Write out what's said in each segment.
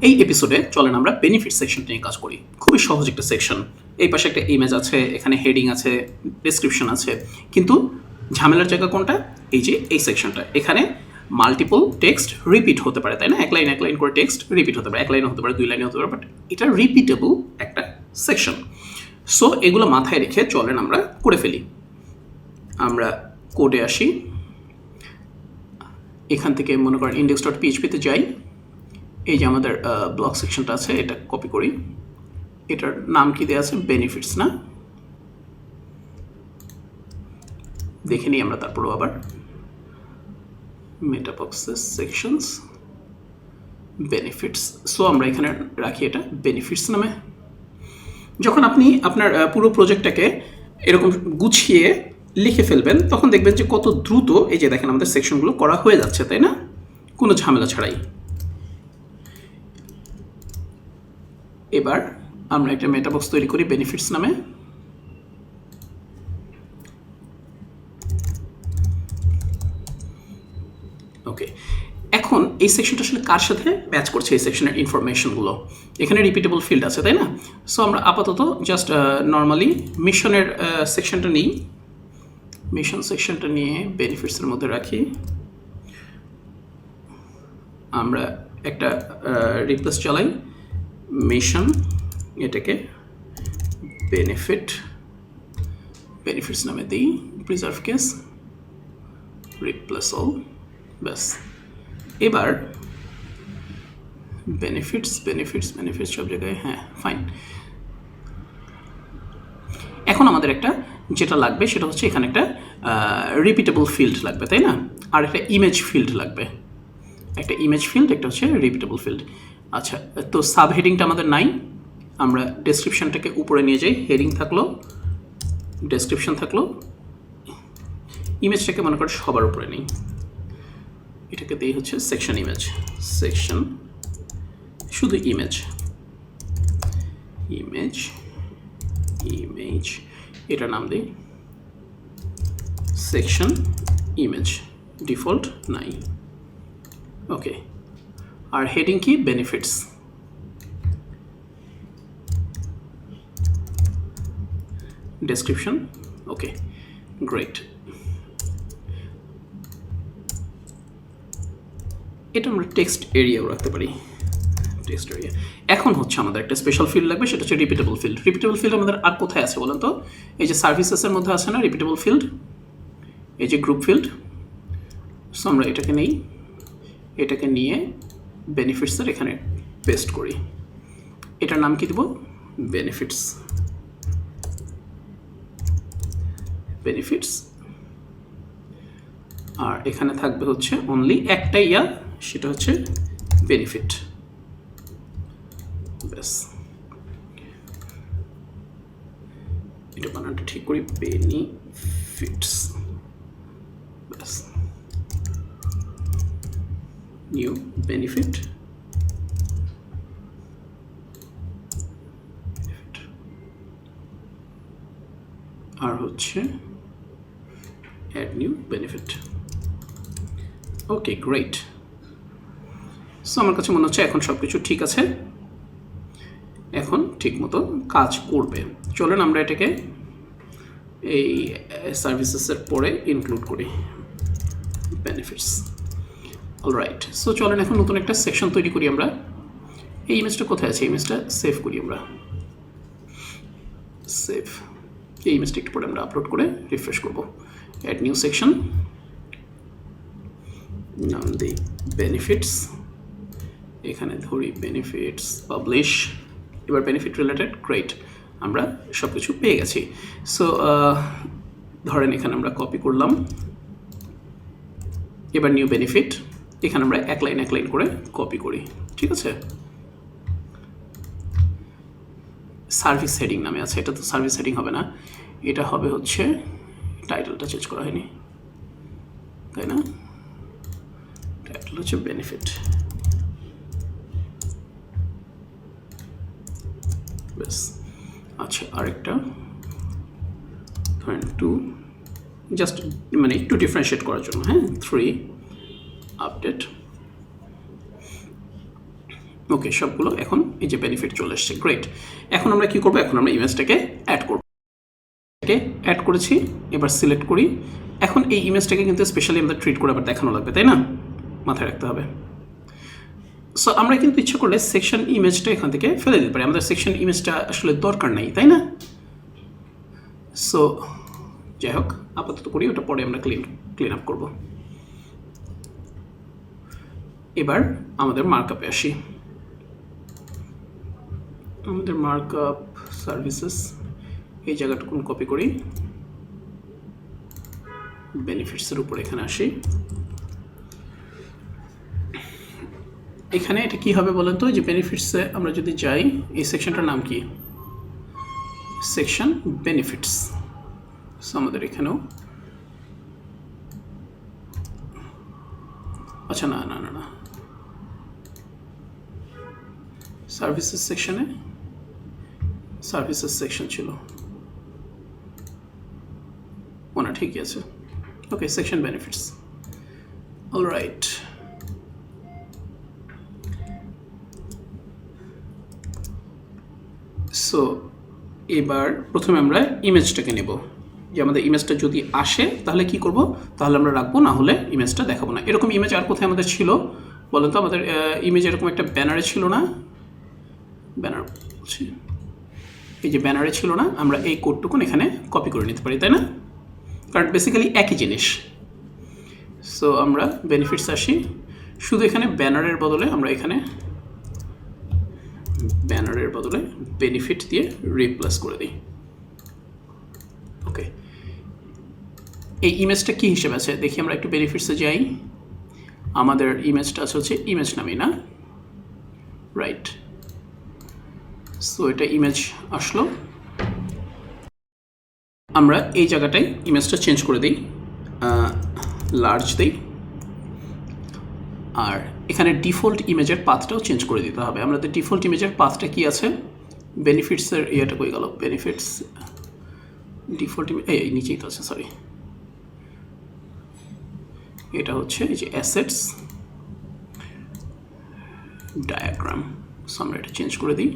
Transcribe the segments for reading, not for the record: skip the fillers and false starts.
এই এপিসোডে চলেন আমরা বেনিফিট সেকশন নিয়ে কাজ করি। খুবই সহজ একটা সেকশন। এই পাশে একটা ইমেজ আছে, এখানে হেডিং আছে, ডেসক্রিপশন আছে, কিন্তু ঝামেলার জায়গা কোনটা? এই যে এই সেকশনটা। এখানে মাল্টিপল টেক্সট রিপিট হতে পারে, তাই না? এক লাইন করে টেক্সট রিপিট হতে পারে, এক লাইনে হতে পারে, দুই লাইনে হতে পারে, বাট এটা রিপিটেবল একটা সেকশন। সো এগুলো মাথায় রেখে চলেন আমরা করে ফেলি। আমরা কোডে আসি, এখান থেকে মনে করেন index.php-তে যাই। এই যে আমাদের ব্লক সেকশনটা আছে, এটা কপি করি। এটার নাম কি দেওয়া আছে? বেনিফিটস, না? দেখে নিই আমরা তারপরও আবার। মেটাবক্সেস সেকশনস বেনিফিটস। সো আমরা এখানে রাখি এটা বেনিফিটস নামে। যখন আপনি আপনার পুরো প্রজেক্টটাকে এরকম গুছিয়ে লিখে ফেলবেন, তখন দেখবেন যে কত দ্রুত এই যে দেখেন আমাদের সেকশনগুলো করা হয়ে যাচ্ছে, তাই না? কোনো ঝামেলা ছাড়াই। এবার আমরা একটা মেটাবক্স তৈরি করি বেনিফিটস নামে। ওকে, এখন এই সেকশনটা আসলে কার সাথে ম্যাচ করছে? এই সেকশনের ইনফরমেশনগুলো এখানে রিপিটেবল ফিল্ড আছে, তাই না? সো আমরা আপাতত জাস্ট নর্মালি মিশনের সেকশনটা নিই। মিশন সেকশনটা নিয়ে বেনিফিটসের মধ্যে রাখি। আমরা একটা রিপ্লেস চালাই, মিশন, এটাকে বেনিফিটস নামে দিই, প্রিজার্ভ কেস, রিপ্লেস অল, ব্যাস। এবার বেনিফিটস সব জায়গায়, হ্যাঁ, ফাইন। এখন আমাদের একটা যেটা লাগবে সেটা হচ্ছে এখানে একটা রিপিটেবল ফিল্ড লাগবে, তাই না? আর একটা ইমেজ ফিল্ড লাগবে, একটা ইমেজ ফিল্ড, একটা হচ্ছে রিপিটেবল ফিল্ড। আচ্ছা, তো সাব হেডিংটা আমাদের নাই। আমরা ডেসক্রিপশনটাকে উপরে নিয়ে যাই, হেডিং থাকলো, ডেসক্রিপশন থাকলো, ইমেজটাকে মনে করে সবার উপরে নেই। এটাকে দিয়ে হচ্ছে সেকশন ইমেজ, সেকশন শুধু ইমেজ, এটার নাম দিই সেকশন ইমেজ, ডিফল্ট নাই। ওকে, আর হেডিং কি? বেনিফিটস। ডেসক্রিপশন, ওকে, গ্রেট। এটা আমরা টেক্সট এরিয়াও রাখতে পারি, টেক্সট এরিয়া। এখন হচ্ছে আমাদের একটা স্পেশাল ফিল্ড লাগবে, সেটা হচ্ছে রিপিটেবল ফিল্ড। রিপিটেবল ফিল্ড আমাদের আর কোথায় আছে বলেন তো? এই যে সার্ভিসেসের মধ্যে আছে না রিপিটেবল ফিল্ড, এই যে গ্রুপ ফিল্ড। সো আমরা এটাকে নেই, এটাকে নিয়ে বেনিফিটসের এখানে পেস্ট করি। এটার নাম কি দেব? বেনিফিটস। আর এখানে থাকবে হচ্ছে অনলি একটা সেটা হচ্ছে বেনিফিট, ব্যাস। এটা বানানটা ঠিক করি, বেনিফিটস, ব্যাস। নিউ বেনিফিট, আর হচ্ছে অ্যাড নিউ বেনিফিট। ওকে, গ্রেট। সো আমার কাছে মনে হচ্ছে এখন সব কিছু ঠিক আছে, এখন ঠিক মতো কাজ করবে। চলেন আমরা এটাকে এই সার্ভিসেসের পরে ইনক্লুড করি, বেনিফিটস। অলরাইট, সো চলেন এখন নতুন একটা সেকশন তৈরি করি আমরা। এই ইমেজটা কোথায় আছে? ইমেজটা সেভ করি আমরা, সেভ। এই ইমেজটা একটু পরে আমরা আপলোড করে রিফ্রেশ করব। অ্যাড নিউ সেকশন, নাম দিই বেনিফিটস, এখানে ধরি বেনিফিটস, পাবলিশ। এবার বেনিফিট রিলেটেড, গ্রেট, আমরা সব কিছু পেয়ে গেছি। সো ধরেন এখানে আমরা কপি করলাম, এবার নিউ বেনিফিট, এখানে আমরা এক লাইন করে কপি করি, ঠিক আছে? সার্ভিস হেডিং নামে আছে, এটা তো সার্ভিস হেডিং হবে না, এটা হবে হচ্ছে, টাইটেলটা চেঞ্জ করা হয়নি, তাই না? টাইটেল হচ্ছে বেনিফিট, ব্যাস। আচ্ছা, আরেকটা ধরেন 2, জাস্ট মানে একটু ডিফারেন্সিয়েট করার জন্য, হ্যাঁ, 3 আপডেট, ওকে, সবগুলো এখন এই যে বেনিফিট চলে এসছে। গ্রেট। এখন আমরা কি করব? এখন আমরা ইমেজটাকে অ্যাড করব। অ্যাড করেছি, এবার সিলেক্ট করি। এখন এই ইমেজটাকে কিন্তু স্পেশালি আমাদের ট্রিট করে আবার দেখানো লাগবে, তাই না? মাথায় রাখতে হবে। সো আমরা কিন্তু ইচ্ছা করলে সেকশন ইমেজটা এখান থেকে ফেলে দিতে পারি, আমাদের সেকশন ইমেজটা আসলে দরকার নেই, তাই না? সো যাই হোক, আপাতত করি, ওটা পরে আমরা ক্লিন আপ করব। এবার আমাদের মার্কআপে আসি। আমাদের মার্কআপ সার্ভিসেস এই জায়গাটুকুন কপি করি, বেনিফিটসের উপর এখানে আসি। এখানে এটা কি হবে বলেন তো? যে বেনিফিটসে আমরা যদি যাই, এই সেকশনটার নাম কি? Section benefits. সো আমাদের এখানেও আচ্ছা, না না না না, সার্ভিসেস সেকশনে সার্ভিসেস সেকশন ছিল, না ঠিকই আছে। ওকে, সেকশন বেনিফিটস। অলরাইট, সো এবার প্রথমে আমরা ইমেজটাকে নেব, যে আমাদের ইমেজটা যদি আসে তাহলে কি করব? তাহলে আমরা রাখবো, না হলে ইমেজটা দেখাবো না। এরকম ইমেজ আর কোথায় আমাদের ছিল বলেন তো? আমাদের ইমেজ এরকম একটা ব্যানারে ছিল না? ব্যানার বলছি, এই যে ব্যানারে ছিল না? আমরা এই কোডটুকুন এখানে কপি করে নিতে পারি, তাই না? কারণ বেসিক্যালি একই জিনিস। সো আমরা বেনিফিটস আসি, শুধু এখানে ব্যানারের বদলে আমরা এখানে ব্যানারের বদলে বেনিফিট দিয়ে রিপ্লেস করে দিই। ওকে, এই ইমেজটা কি হিসেবে আছে দেখি, আমরা একটু বেনিফিটসে যাই। আমাদের ইমেজটা আছে হচ্ছে ইমেজ নামে, না? রাইট। সো এটা ইমেজ আসলো। আমরা এই জায়গাটায় ইমেজটা চেঞ্জ করে দিই, লার্জ দিই, আর এখানে ডিফল্ট ইমেজের পাথটাও চেঞ্জ করে দিতে হবে। আমাদের ডিফল্ট ইমেজের পাথটা কি আছে? বেনিফিটসের ইয়েটা কই গেল? বেনিফিটস ডিফল্ট এই নিচেই তো আছে, সরি। এটা হচ্ছে এই যে অ্যাসেটস ডায়াগ্রাম। সো আমরা এটা চেঞ্জ করে দিই,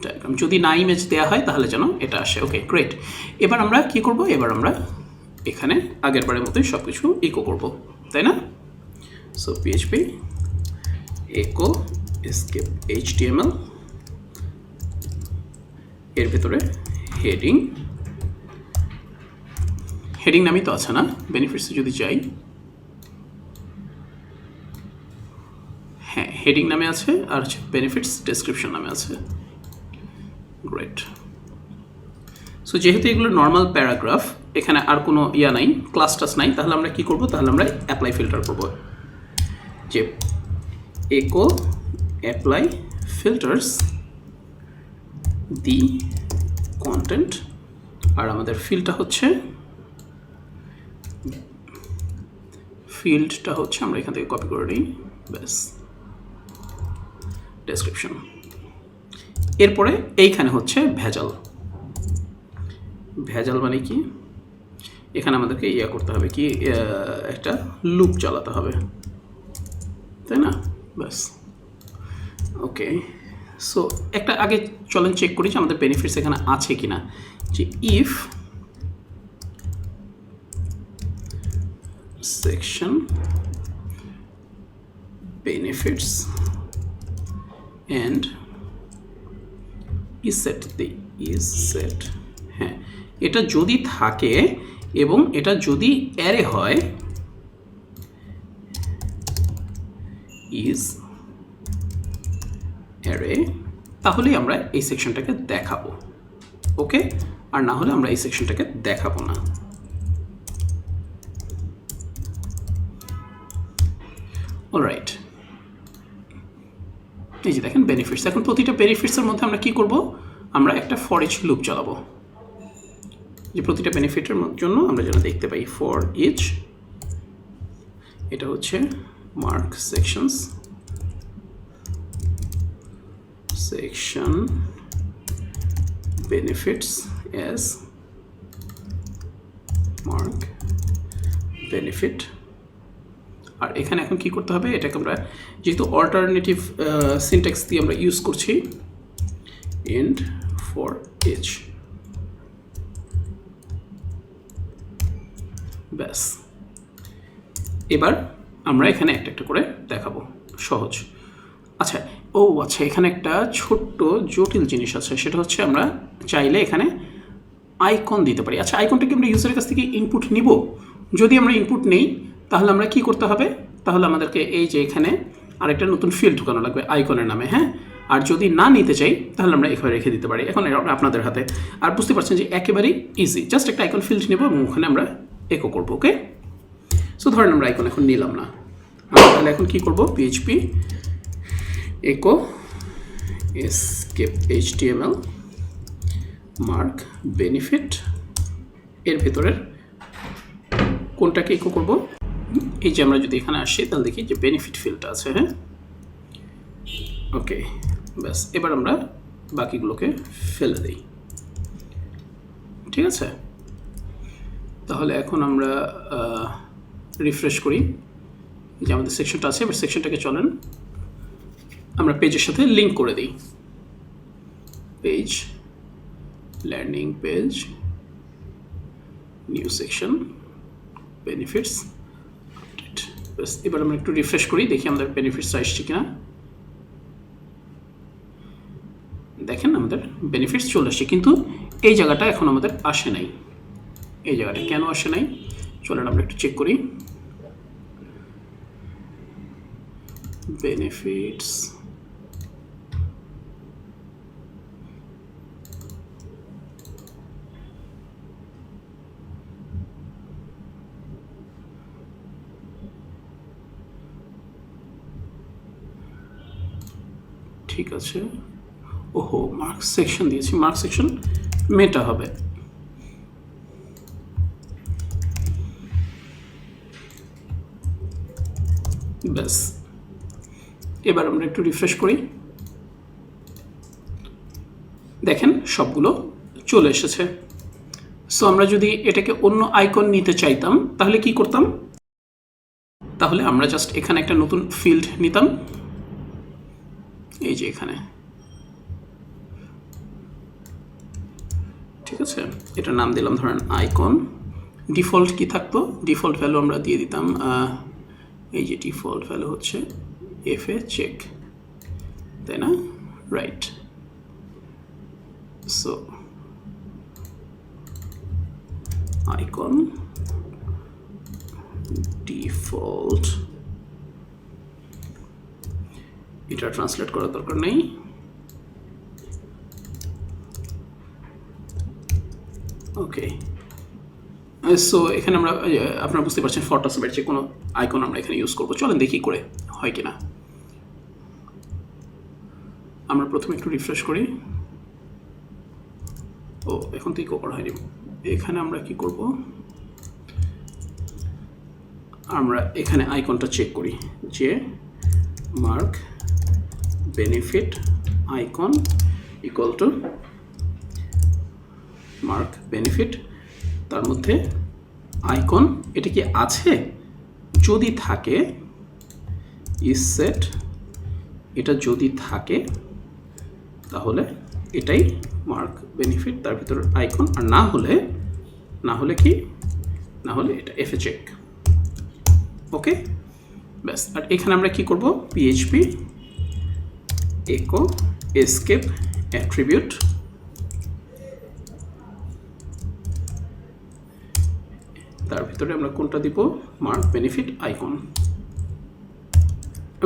ডায়াগ্রাম। যদি না ইমেজ দেওয়া হয় তাহলে যেন এটা আসে। ওকে, গ্রেট। এবার আমরা কি করব? এবার আমরা এখানে আগের বারের মতোই সব কিছু ইকো করব, তাই না? So PHP echo escape html, এর ভেতরে হেডিং নামই তো আছে না? বেনিফিটসে যদি যাই, হ্যাঁ, হেডিং নামে আছে, আর হচ্ছে বেনিফিটস ডেসক্রিপশন নামে আছে। গ্রেট। সো যেহেতু এগুলো নর্মাল প্যারাগ্রাফ, এখানে আর কোনো ইয়া নাই, ক্লাস টাস নাই, তাহলে আমরা কি করব? তাহলে আমরা অ্যাপ্লাই ফিল্টার করব, যে echo apply filters the content, আর আমাদের ফিল্ডটা হচ্ছে আমরা এখান থেকে কপি করে নিই, ব্যাস, ডেসক্রিপশন। এরপরে এইখানে হচ্ছে ভেজাল মানে কি? এখানে আমাদেরকে ইয়া করতে হবে কি, একটা লুপ চালাতে হবে, তাই না? ব্যাস। ওকে, সো একটা আগে চলেন চেক করি যে আমাদের বেনিফিটস এখানে আছে কিনা। যে if section benefits and is set, হ্যাঁ, এটা যদি থাকে এবং এটা যদি অ্যারে হয়, ইজ অ্যারে, তাহলেই আমরা এই সেকশনটাকে দেখাবো। ওকে, আর না হলে আমরা এই সেকশনটাকে দেখাবো না। অলরাইট, এই যে দেখেন বেনিফিটস। এখন প্রতিটা বেনিফিটসের মধ্যে আমরা কি করব? আমরা একটা ফর ইচ লুপ চালাবো, যে প্রতিটা বেনিফিটের জন্য আমরা যেন দেখতে পাই ফর ইচ, এটা হচ্ছে mark sections, section benefits as mark benefit, আর এখানে এখন কি করতে হবে, এটাকে আমরা যেহেতু অল্টারনেটিভ সিনট্যাক্স দিয়ে আমরা ইউজ করছি, এন্ড ফর এজ, ব্যাস। এবার আমরা এখানে একটা একটা করে দেখাবো, সহজ। আচ্ছা, আচ্ছা, এখানে একটা ছোট্ট জটিল জিনিস আছে, সেটা হচ্ছে আমরা চাইলে এখানে আইকন দিতে পারি। আচ্ছা, আইকনটাকে আমরা ইউজারের কাছ থেকে ইনপুট নিব। যদি আমরা ইনপুট নেই তাহলে আমরা কি করতে হবে, তাহলে আমাদেরকে এই যে এখানে আরেকটা নতুন ফিল্ড ঢুকানো লাগবে আইকনের নামে, হ্যাঁ। আর যদি না নিতে চাই তাহলে আমরা এখানে রেখে দিতে পারি। এখন আপনাদের হাতে। আর বুঝতে পারছেন যে একেবারেই ইজি, জাস্ট একটা আইকন ফিল্ড নেব এবং ওখানে আমরা একো করবো। ওকে, সো ধরেন আমরা আইকন এখন নিলাম না, তাহলে এখন কি করব, পিএইচপি একো এসকেপ এইচটিএমএল মার্ক বেনিফিট, এর ভেতরের কোনটাকে ইকো করব, এই যে আমরা যদি এখানে আসি তাহলে দেখি যে বেনিফিট ফিল্ডটা আছে, হ্যাঁ। ওকে, ব্যাস। এবার আমরা বাকিগুলোকে ফেলে দিই, ঠিক আছে। তাহলে এখন আমরা রিফ্রেশ করি, যে আমাদের সেকশনটা আছে। এবার সেকশনটাকে চলেন আমরা পেজের সাথে লিঙ্ক করে দিই, page, landing page, new section, benefits, update. ব্যাস, এবার আমরা একটু রিফ্রেশ করি, দেখি আমাদের বেনিফিটস আসছে কিনা। দেখেন আমাদের বেনিফিটস চলে আসছে, কিন্তু এই জায়গাটা এখন আমাদের আসে নাই। এই জায়গাটা কেন আসে নাই, চলেন আমরা একটু চেক করি। বেনিফিটস, ঠিক আছে। ওহো, মার্ক সেকশন দিয়েছি, মার্ক সেকশন মেটা হবে। ব্যাস, এবার আমরা একটু রিফ্রেশ করি, দেখেন সবগুলো চলে এসেছে। সো আমরা যদি এটাকে অন্য আইকন নিতে চাইতাম তাহলে কি করতাম, তাহলে আমরা জাস্ট এখানে একটা নতুন ফিল্ড নিতাম, এই যে এখানে, ঠিক আছে। এটার নাম দিলাম ধরেন আইকন। ডিফল্ট কি থাকতো, ডিফল্ট ভ্যালু আমরা দিয়ে দিতাম, এই যে ডিফল্ট ভ্যালু হচ্ছে এফএ চেক, তাই না, রাইট। সো আইকন ডিফল্ট, এটা ট্রান্সলেট করার দরকার নেই। ওকে, সো এখানে আমরা, আপনারা বুঝতে পারছেন ফটোশপের যে কোনো আইকন আমরা এখানে ইউজ করবো। চলেন দেখি করে হয় কিনা। আমরা প্রথমে একটু রিফ্রেশ করি। এখন তো ইকো করা হয়নি। এখানে আমরা কি করব, আমরা এখানে আইকনটা চেক করি যে mark benefit icon equal to mark benefit, তার মধ্যে আইকন এটা কি আছে, যদি থাকে ইজ সেট, এটা যদি থাকে তাহলে এটাই মার্ক বেনিফিট, তার ভিতরে আইকন। আর না হলে কি, না হলে এটা এফএ চেক। ওকে, ব্যাস। আর এখানে আমরা কি করব, পিএইচপি একো এসকেপ অ্যাট্রিবিউট, তার ভিতরে আমরা কোনটা দিব, মার্ক বেনিফিট আইকন।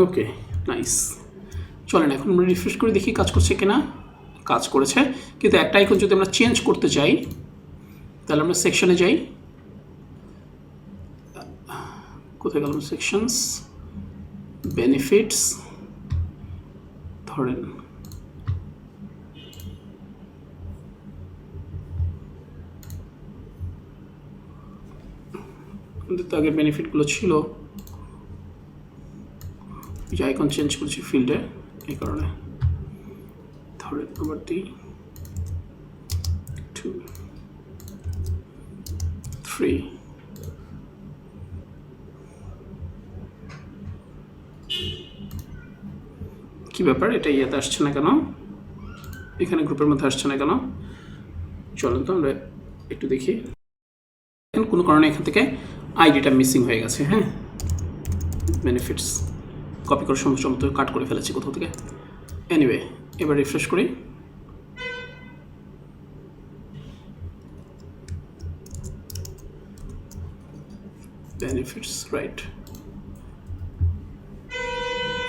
ওকে, নাইস। চলেন এখন আমরা রিফ্রেশ করে দেখি কাজ করছে কিনা। কাজ করেছে, কিন্তু একটা আইকন যদি আমরা চেঞ্জ করতে চাই তাহলে আমরা সেকশনে যাই। কোথায় গেলাম, সেকশনস, বেনিফিটস, ধরেন তো আগের বেনিফিটগুলো ছিল, যে আইকন চেঞ্জ করছি ফিল্ডে, এই কারণে। ধরেন আবার দিই 2 3, কী ব্যাপার, এটা ইয়েতে আসছে না কেন, এখানে গ্রুপের মধ্যে আসছে না কেন? চলুন তো আমরা একটু দেখি। কোনো কারণে এখান থেকে আইডিটা মিসিং হয়ে গেছে। হ্যাঁ, বেনিফিটস কপি করে সমস্যা মতো কাট করে ফেলেছি কোথাও থেকে। এনিওয়ে, এবার রিফ্রেশ করি। Benefits, right.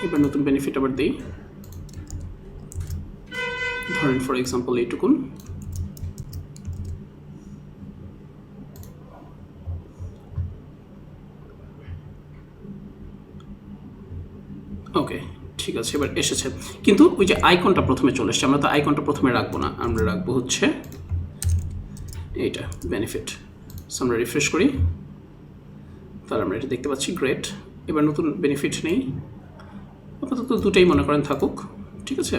এবার নতুন বেনিফিট আবার দিই। ধরেন ফর এক্সাম্পল এইটুকুন। ওকে, ঠিক আছে, এবার এসেছে। কিন্তু ওই যে আইকনটা প্রথমে চলে এসছে, আমরা তো আইকনটা প্রথমে রাখবো না, আমরা রাখবো হচ্ছে এইটা বেনিফিট। সো আমরা রিফ্রেশ করি, তাহলে আমরা এটা দেখতে পাচ্ছি। গ্রেট। এবার নতুন বেনিফিট নেই, আপাতত দুটাই মনে করেন থাকুক, ঠিক আছে।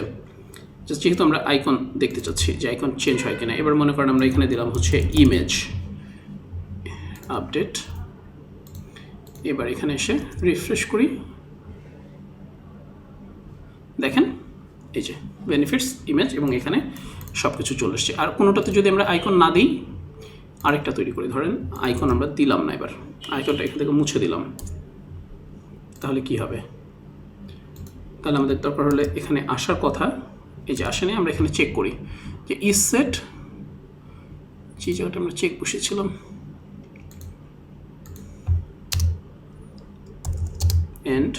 জাস্ট যেহেতু আমরা আইকন দেখতে চাচ্ছি যে আইকন চেঞ্জ হয় কিনা। এবার মনে করেন আমরা এখানে দিলাম হচ্ছে ইমেজ আপডেট। এবার এখানে এসে রিফ্রেশ করি, দেখেন এই যে বেনিফিটস, ইমেজ এবং এখানে সব কিছু চলে এসছে। আর কোনোটাতে যদি আমরা আইকন না দিই, আরেকটা তৈরি করি। ধরেন আইকন আমরা দিলাম না, এবার আইকনটা এখান থেকে মুছে দিলাম, তাহলে কি হবে? তাহলে আমাদের দরকার হলে এখানে আসার কথা, এই যে আসেনি, আমরা এখানে চেক করি যে ইজ সেট, যে জায়গাটা আমরা চেক বসিয়েছিলাম, and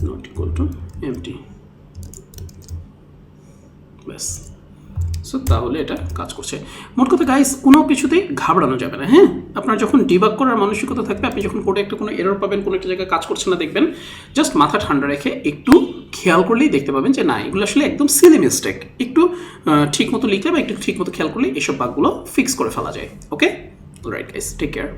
not equal to empty, ব্যাস। সো তাহলে এটা কাজ করছে। মোট কথা গাইস, কোনো কিছুতেই ঘাবড়ানো যাবে না। হ্যাঁ, আপনার যখন ডিবাগ করার মানসিকতা থাকবে, আপনি যখন কোডে একটা কোনো এরর পাবেন, কোনো একটা জায়গায় কাজ করছে না দেখবেন, জাস্ট মাথা ঠান্ডা রেখে একটু খেয়াল করলেই দেখতে পাবেন যে না, এগুলো আসলে একদম সিলি মিস্টেক। একটু ঠিক মতো লিখলে বা একটু ঠিক মতো খেয়াল করলে এইসব বাগগুলো ফিক্স করে ফেলা যায়। ওকে, রাইট গাইস, টেক কেয়ার।